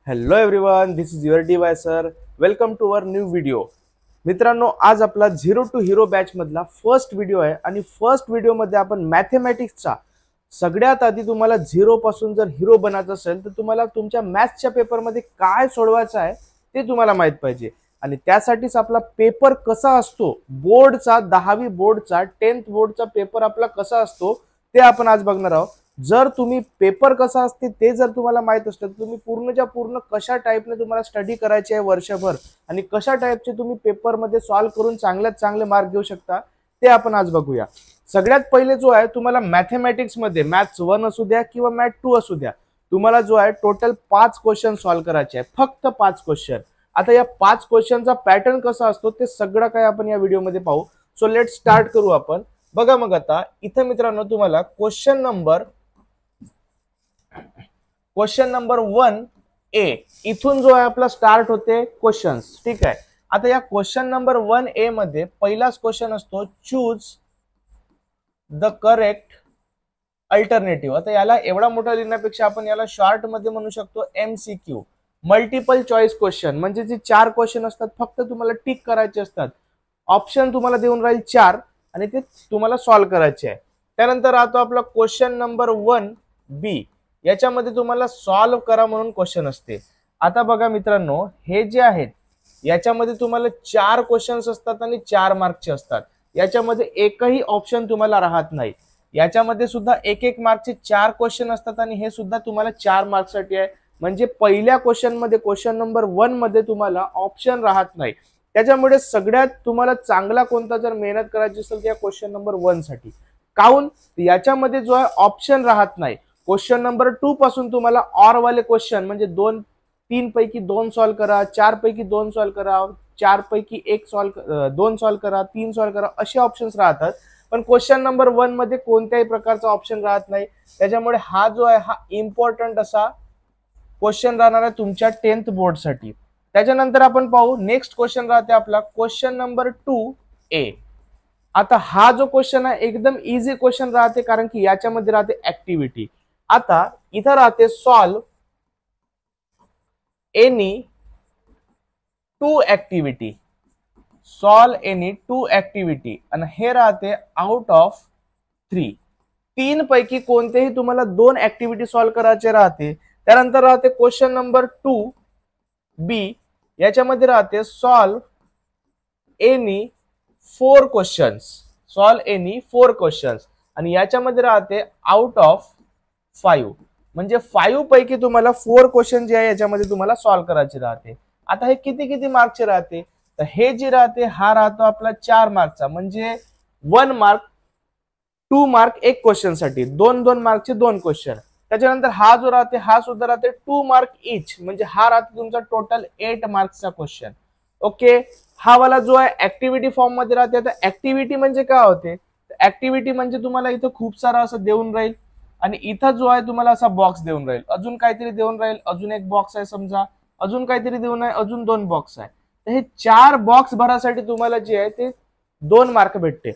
Hello everyone, this is your DY sir. Welcome to our new video. मित्रांनो, आज आपला zero to hero batch मधला first video आहे आणि फर्स्ट व्हिडिओ मध्ये आपण मॅथमॅटिक्सचा सगळ्यात आधी तुम्हाला झिरो पासून जर हिरो बनायचं असेल तर तुम्हाला तुमच्या मॅथ्सच्या पेपरमध्ये काय सोडवायचं आहे ते तुम्हाला माहित पाहिजे. आणि त्यासाठीच आपला पेपर कसा असतो, बोर्डचा 10वी बोर्डचा 10th बोर्डचा पेपर आपला कसा असतो ते आपण आज बघणार आहोत. जर तुम्ही पेपर कसा असते ते जर तुम्हाला माहित असतं तर तुम्ही पूर्णच्या पूर्ण कशा टाईपने तुम्हाला स्टडी करायचे आहे वर्षभर आणि कशा टाईपचे तुम्ही पेपरमध्ये सॉल्व्ह करून चांगल्यात चांगले मार्क घेऊ शकता ते आपण आज बघूया. सगळ्यात पहिले जो आहे तुम्हाला मॅथमॅटिक्स मध्ये मॅथ्स 1 असू द्या किंवा मॅथ 2 असू द्या, तुम्हाला जो आहे टोटल 5 क्वेश्चन सॉल्व्ह करायचे आहे, फक्त 5 क्वेश्चन. आता या 5 क्वेश्चनचा पॅटर्न कसा असतो ते सगळं काय आपण या व्हिडिओमध्ये पाहू. सो लेट स्टार्ट करू आपण. बघा मग आता इथे मित्रांनो तुम्हाला क्वेश्चन नंबर 1A इथून जो आहे आपला स्टार्ट होते क्वेश्चन्स. ठीक आहे. आता या क्वेश्चन नंबर 1A मध्ये पहिलाच क्वेश्चन असतो चूज द करेक्ट अल्टरनेटिव्ह. आता याला एवढा मोठा लिहिण्यापेक्षा आपण याला शॉर्ट मध्ये म्हणू शकतो MCQ, मल्टिपल चॉईस क्वेश्चन. म्हणजे जे 4 क्वेश्चन असतात फक्त तुम्हाला टिक करायचे असतात. ऑप्शन तुम्हाला देऊन राहील 4 आणि ते तुम्हाला सॉल्व्ह करायचे आहे. त्यानंतर राहतो आपला क्वेश्चन नंबर 1B. याच्यामध्ये तुम्हाला सॉल्व्ह करा म्हणून क्वेश्चन असते. आता बघा मित्रांनो, हे जे आहेत याच्यामध्ये तुम्हाला 4 क्वेश्चन्स असतात आणि 4 मार्कचे असतात. याच्यामध्ये एकही ऑप्शन तुम्हाला राहत नाही. याच्यामध्ये सुद्धा एक मार्कचे 4 क्वेश्चन असतात आणि हे सुद्धा तुम्हाला 4 मार्कसाठी आहे. म्हणजे पहिल्या क्वेश्चन मध्ये, क्वेश्चन नंबर 1 मध्ये तुम्हाला ऑप्शन राहत नाही. त्याच्यामुळे सगळ्यात तुम्हाला चांगला कोणता जर मेहनत करायची असेल तर या क्वेश्चन नंबर 1 साठी. काऊन? याच्यामध्ये जो आहे ऑप्शन राहत नाही. क्वेश्चन नंबर 2 पासून तुम्हाला ऑर वाले क्वेश्चन म्हणजे 3 पैकी 2 सॉल्व्ह करा, 4 पैकी 2 सॉल्व्ह करा, 4 पैकी 2 सॉल्व्ह करा, 3 सॉल्व्ह करा, असे ऑप्शन्स राहतात. पण क्वेश्चन नंबर 1 मध्ये कोणत्याही प्रकारचा ऑप्शन राहत नाही. त्याच्यामुळे हा जो आहे हा इम्पॉर्टंट असा क्वेश्चन राहणार आहे तुमच्या 10th बोर्डसाठी. त्याच्यानंतर आपण पाहू नेक्स्ट क्वेश्चन राहते आपला क्वेश्चन नंबर 2A. आता हा जो क्वेश्चन आहे एकदम इझी क्वेश्चन राहते कारण की याच्यामध्ये राहते ऍक्टिव्हिटी. आता इथं राहते solve any 2 activity, solve any 2 activity आणि हे राहते आउट ऑफ 3 पैकी कोणतेही तुम्हाला 2 ऍक्टिव्हिटी सॉल्व्ह करायचे राहते. त्यानंतर राहते क्वेश्चन नंबर 2B. याच्यामध्ये राहते solve any 4 questions, solve any 4 questions आणि याच्यामध्ये राहते आउट ऑफ 5. म्हणजे 5 पैकी तुम्हाला 4 क्वेश्चन जे आहे याच्यामध्ये तुम्हाला सॉल्व्ह करायचे राहते. आता हे किती मार्कचे राहते तर हे जे राहते हा राहतो आपला 4 मार्कचा. म्हणजे 1 मार्क 2 मार्क एक क्वेश्चन साठी, 2 मार्कचे 2 क्वेश्चन. त्याच्यानंतर हा जो राहते हा सुद्धा राहते 2 मार्क इच. म्हणजे हा राहते तुमचा टोटल 8 मार्क्सचा क्वेश्चन. ओके. हा वाला जो आहे ऍक्टिव्हिटी फॉर्म मध्ये राहते. आता ऍक्टिव्हिटी म्हणजे काय होते? ऍक्टिव्हिटी म्हणजे तुम्हाला इथं खूप सारा असं देऊन राहील आणि इथं जो आहे तुम्हाला असा बॉक्स देऊन राहील, अजून काहीतरी देऊन राहील, अजून एक बॉक्स आहे समजा, अजून काहीतरी देऊन आहे, अजून 2 बॉक्स आहे. तर हे 4 बॉक्स भरासाठी तुम्हाला जे आहे ते 2 मार्क भेटते.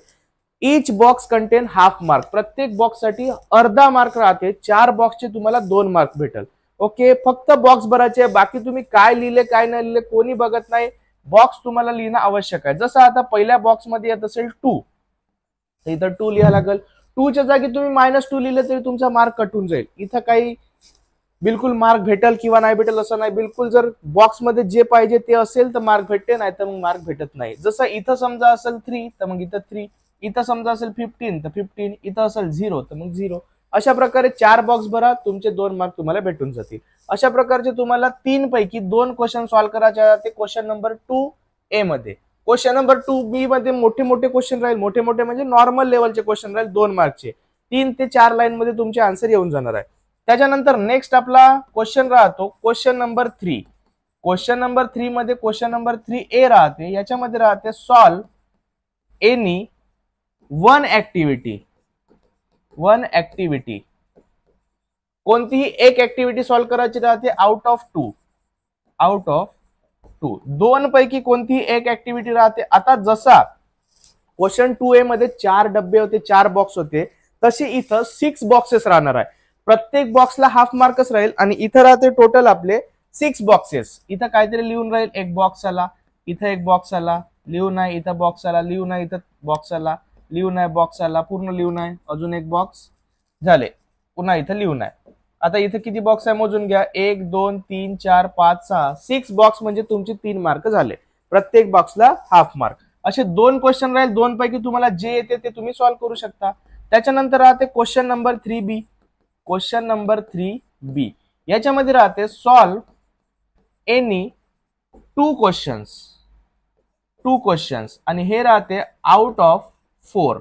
इच बॉक्स कंटेन हाफ मार्क. प्रत्येक बॉक्स साठी अर्धा मार्क राहते. 4 बॉक्सचे तुम्हाला 2 मार्क भेटल. ओके. फक्त बॉक्स भरायचे, बाकी तुम्ही काय लिहिले काय नाही लिहिले कोणी बघत नाही. बॉक्स तुम्हाला लिहिणं आवश्यक आहे. जसं आता पहिल्या बॉक्स मध्ये येत असेल 2 तर इथं 2 लिहा लागेल. 2 च्या जागी तुम्ही -2 लिहिले तरी तुमचा मार्क कटून जाईल. इथं काही बिलकुल मार्क भेटल किंवा नाही भेटल असं नाही. बिलकुल जर बॉक्स मध्ये जे पाहिजे ते असेल तर मार्क भेटते, नाही तर मग मार्क भेटत नाही. जसं इथं समजा असेल 3 तर मग इथं 3, इथं समजा असेल 15 तर 15, इथं असेल 0 तर मग 0. अशा प्रकारे 4 बॉक्स भरा, तुमचे 2 मार्क तुम्हाला भेटून जातील. अशा प्रकारचे तुम्हाला 3 पैकी 2 क्वेश्चन सॉल्व्ह करायचे आहेत क्वेश्चन नंबर 2A मध्ये. क्वेश्चन नंबर 2B मध्ये मोठे क्वेश्चन राहील. मोठे म्हणजे नॉर्मल लेवलचे क्वेश्चन राहील 2 मार्कचे. 3 ते 4 लाईन मध्ये तुमचे आन्सर येऊन जाणार आहे. त्याच्यानंतर नेक्स्ट आपला क्वेश्चन राहतो क्वेश्चन नंबर 3. क्वेश्चन नंबर 3 मध्ये क्वेश्चन नंबर 3A राहते. याच्यामध्ये राहते सॉल्व एनी 1 ऍक्टिव्हिटी. कोणतीही एक ऍक्टिव्हिटी सॉल्व्ह करायची राहते आउट ऑफ 2. 2 पैकी कोणतीही एक ऍक्टिव्हिटी राहते. आता जसा क्वेश्चन 2A मध्ये 4 डब्बे होते, 4 बॉक्स होते, तसे इथं 6 बॉक्सेस राहणार आहे. प्रत्येक बॉक्सला हाफ मार्कच राहील आणि इथं राहते टोटल आपले 6 बॉक्सेस. इथं काहीतरी लिहून राहील, एक बॉक्स आला, इथं एक बॉक्स आला, लिहून आहे, इथं बॉक्स आला, लिहून आहे, इथं बॉक्स आला, लिहून आहे, बॉक्स आला, पूर्ण लिहून आहे, अजून एक बॉक्स झाले, पुन्हा इथं लिहून आहे. आता इथं किती बॉक्स आहे मोजून घ्या, 1 2 3 4 5 6 6 बॉक्स म्हणजे तुमचे 3 मार्क झाले. प्रत्येक बॉक्सला हाफ मार्क. असे 2 क्वेश्चन राहील, 2 पैकी तुम्हाला जे येते ते तुम्ही सॉल्व्ह करू शकता. त्याच्यानंतर राहते question number 3B. Question number 3B याच्यामध्ये राहते सॉल्व एनी 2 क्वेश्चन्स आणि हे राहते आउट ऑफ 4.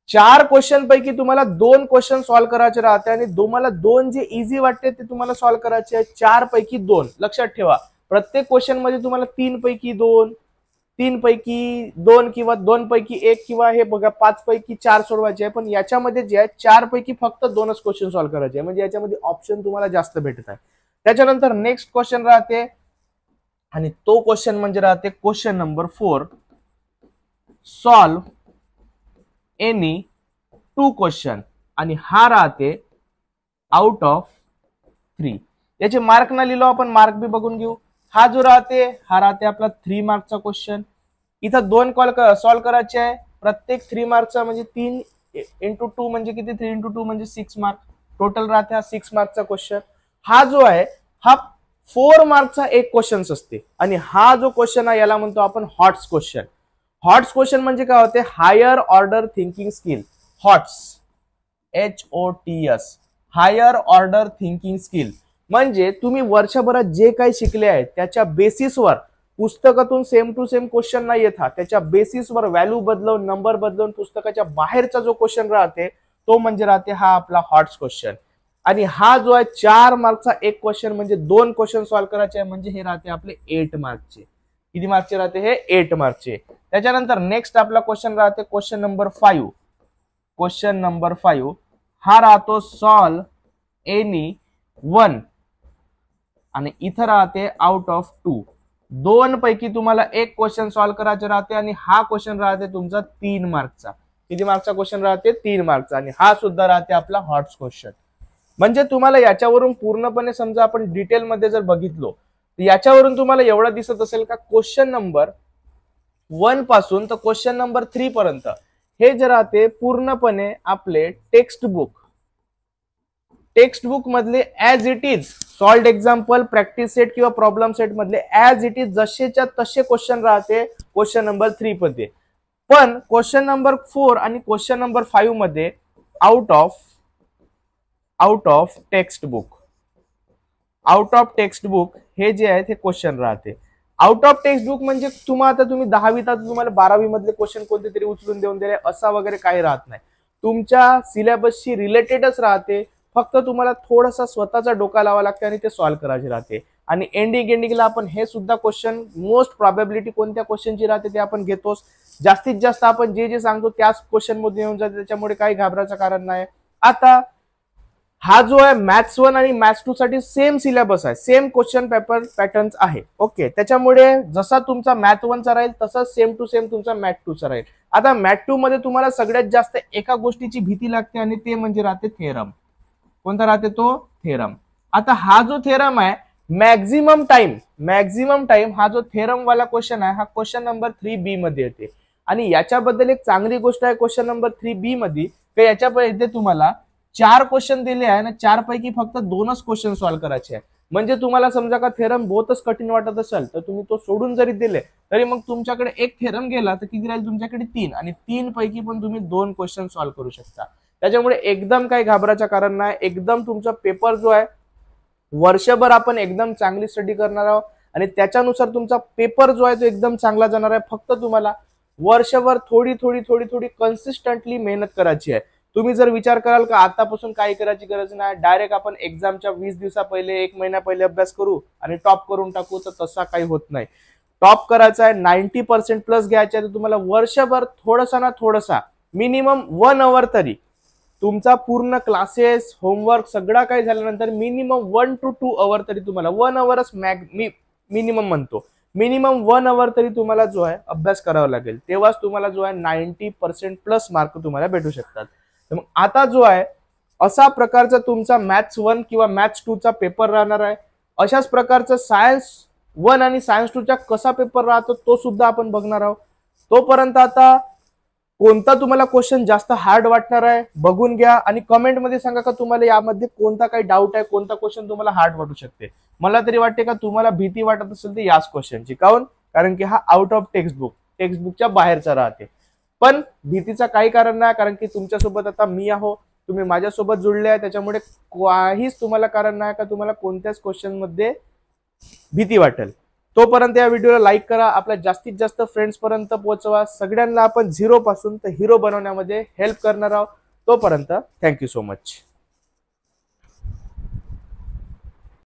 4 क्वेश्चन पैकी तुम्हाला 2 क्वेश्चन सॉल्व्ह करायचे राहते आणि तुम्हाला 2 जे इझी वाटते ते तुम्हाला सॉल्व्ह करायचे आहे. 4 पैकी 2. लक्षात ठेवा, प्रत्येक क्वेश्चन मध्ये तुम्हाला 3 पैकी 2, 3 पैकी 2 किंवा 2 पैकी 1 किंवा हे बघा 5 पैकी 4 सोडवायचे आहे. पण याच्यामध्ये जे आहे 4 पैकी फक्त 2च क्वेश्चन सॉल्व्ह करायचे आहे, म्हणजे याच्यामध्ये ऑप्शन तुम्हाला जास्त भेटत आहे. त्याच्यानंतर नेक्स्ट क्वेश्चन राहते आणि तो क्वेश्चन म्हणजे राहते question number 4. Solve any 2 question आणि हा राहते आउट ऑफ 3. याचे मार्क न लिहिलो आपण, मार्क बी बघून घेऊ. हा जो राहते हा राहते आपला 3 मार्कचा क्वेश्चन. इथं 2 कॉल सॉल्व्ह करायचे आहे, प्रत्येक 3 मार्कचा म्हणजे 3 इंटू 2 म्हणजे किती, 3 इंटू 2 म्हणजे 6 मार्क. टोटल राहते हा 6 मार्कचा क्वेश्चन. हा जो आहे हा 4 मार्कचा एक क्वेश्चन असते आणि हा जो क्वेश्चन आहे याला म्हणतो आपण हॉट्स क्वेश्चन. हॉट्स क्वेश्चन म्हणजे काय होते, higher order thinking skill. HOTS HOTS, higher order thinking skill म्हणजे तुम्ही वर्षभरात जे काही शिकले आहे त्याच्या बेसिसवर, पुस्तकातून सेम टू सेम क्वेश्चन नाही येत, त्याच्या बेसिसवर व्हॅल्यू बदलवून, नंबर बदलवून पुस्तकाच्या बाहेरचा जो क्वेश्चन राहते तो म्हणजे राहते हा आपला हॉट्स क्वेश्चन. आणि हा जो आहे 4 मार्कचा एक क्वेश्चन म्हणजे 2 क्वेश्चन सॉल्व्ह करायचे आहे, म्हणजे हे राहते आपले 8 मार्कचे. किती मार्कचे राहते हे, 8 मार्कचे. त्याच्यानंतर नेक्स्ट आपला क्वेश्चन राहते क्वेश्चन नंबर 5. क्वेश्चन नंबर 5 हा राहतो सॉल्व एनी 1 आणि इथं राहते आउट ऑफ 2. 2 पैकी तुम्हाला एक क्वेश्चन सॉल्व्ह करायचे राहते आणि हा क्वेश्चन राहते तुमचा 3 मार्कचा. किती मार्कचा क्वेश्चन राहते, 3 मार्कचा. आणि हा सुद्धा राहते आपला हॉट्स क्वेश्चन. म्हणजे तुम्हाला याच्यावरून पूर्णपणे समजा आपण डिटेलमध्ये जर बघितलो तर याच्यावरून तुम्हाला एवढं दिसत असेल का क्वेश्चन नंबर 1 पासून तर क्वेश्चन नंबर 3 पर्यंत हे जे राहते पूर्णपणे आपले टेक्स्ट बुक मधले as it is solved example, practice set किंवा प्रॉब्लेम सेट मधले ऍज इट इज जसेच्या तसे क्वेश्चन राहते क्वेश्चन नंबर 3 मध्ये. पण क्वेश्चन नंबर 4 आणि क्वेश्चन नंबर 5 मध्ये आउट ऑफ टेक्स्ट बुक हे जे आहे ते क्वेश्चन राहते. आउट ऑफ टेक्स्ट बुक म्हणजे तुम्हाला आता तुम्ही 10वीत तुम्हाला 12वी मधले क्वेश्चन कोणते तरी उचलून देऊन दिले असा वगैरे काही राहत नाही. तुमच्या सिलेबसशी रिलेटेडच राहते, फक्त तुम्हाला थोडासा स्वतःचा डोका लावा लागते आणि ते सॉल्व्ह करायचे राहते. आणि एंडिंगला आपण हे सुद्धा क्वेश्चन मोस्ट प्रॉबॅबिलिटी कोणत्या क्वेश्चनची राहते ते आपण घेतोच. जास्तीत जास्त आपण जे सांगतो त्याच क्वेश्चन मध्ये येऊन जाते, त्याच्यामुळे काही घाबरायचं कारण नाही. आता हा जो आहे मॅथ्स 1 आणि मॅथ्स 2 साठी सेम सिलेबस आहे, सेम क्वेश्चन पेपर पॅटर्न्स आहे. ओके, त्याच्यामुळे जसा तुमचा मॅथ 1 चा राहील तसंच सेम टू सेम तुमचा मॅथ 2 चा राहील. आता मॅथ 2 मध्ये तुम्हाला सगळ्यात जास्त एका गोष्टीची भीती लागते आणि ते म्हणजे राहते थेरम. कोणता राहते तो, थेरम. आता हा जो थेरम आहे मॅक्झिमम टाइम हा जो थेरम वाला क्वेश्चन आहे हा क्वेश्चन नंबर 3B मध्ये येते. आणि याच्याबद्दल एक चांगली गोष्ट आहे क्वेश्चन नंबर 3B मध्ये की याच्यामध्ये तुम्हाला 4 क्वेश्चन दिले आहे ना, 4 पैकी फक्त 2च क्वेश्चन सॉल्व्ह करायचे आहे. म्हणजे तुम्हाला समजा का थेरम बहुतच कठीण वाटत असेल तर तुम्ही तो सोडून जरी दिले तरी मग तुमच्याकडे एक थेरम गेला तर किती राहील तुमच्याकडे 3 आणि 3 पैकी पण तुम्ही 2 क्वेश्चन सॉल्व्ह करू शकता. त्याच्यामुळे एकदम काही घाबरायचं कारण नाही. एकदम तुमचा पेपर जो आहे वर्षभर आपण एकदम चांगली स्टडी करणार आहोत आणि त्याच्यानुसार तुमचा पेपर जो आहे तो एकदम चांगला जाणार आहे. फक्त तुम्हाला वर्षभर थोडी कन्सिस्टंटली मेहनत करायची आहे. तुम्ही जर विचार कराल का आतापासून काही करायची गरज नाही, डायरेक्ट आपण एक्झामच्या 20 दिवसा पहिले 1 महिना पहिले अभ्यास करू आणि टॉप करून टाकू, तर तसा काही होत नाही. टॉप करायचा आहे, 90% प्लस घ्यायचा आहे, तर तुम्हाला वर्षभर थोडासा ना थोडासा मिनिमम 1 आवर तरी तुमचा पूर्ण क्लासेस होमवर्क सगळा काही झाल्यानंतर मिनिमम 1 to 2 आवर तरी तुम्हाला 1 आवरच मिनिमम म्हणतो, मिनिमम 1 आवर तरी तुम्हाला जो आहे अभ्यास करावा लागेल. तेव्हाच तुम्हाला जो आहे 90% प्लस मार्क तुम्हाला भेटू शकतात. तर मग आता जो आहे असा प्रकारचा तुमचा मॅथ्स 1 किंवा मॅथ्स 2 चा पेपर राहणार आहे. अशाच प्रकारचं सायन्स 1 आणि सायन्स 2 च्या कसा पेपर राहतो तो सुद्धा आपण बघणार आहोत. तोपर्यंत आता कोणता तुम्हाला क्वेश्चन जास्त हार्ड वाटणार आहे बघून घ्या आणि कमेंट मध्ये सांगा का तुम्हाला यामध्ये कोणता काही डाऊट आहे, कोणता क्वेश्चन तुम्हाला हार्ड वाटू शकते. मला तरी वाटते का तुम्हाला भीती वाटत असेल तर याच क्वेश्चनची. काऊन? कारण की हा आउट ऑफ टेक्स्टबुकच्या बाहेरचा राहते. पण भीतीचा काही कारण नाही, कारण की तुमच्यासोबत आता मी आहो, तुम्ही माझ्यासोबत जुळले आहे, त्याच्यामुळे काहीच तुम्हाला कारण नाही का तुम्हाला कोणत्याच क्वेश्चन मध्ये भीती वाटेल. तोपर्यंत या व्हिडिओला लाईक करा, आपल्या जास्तीत जास्त फ्रेंड्स पर्यंत पोहोचवा. सगळ्यांना आपण झिरो पासून तर हिरो बनवण्यामध्ये हेल्प करणार आहोत. तोपर्यंत थँक्यू सो मच.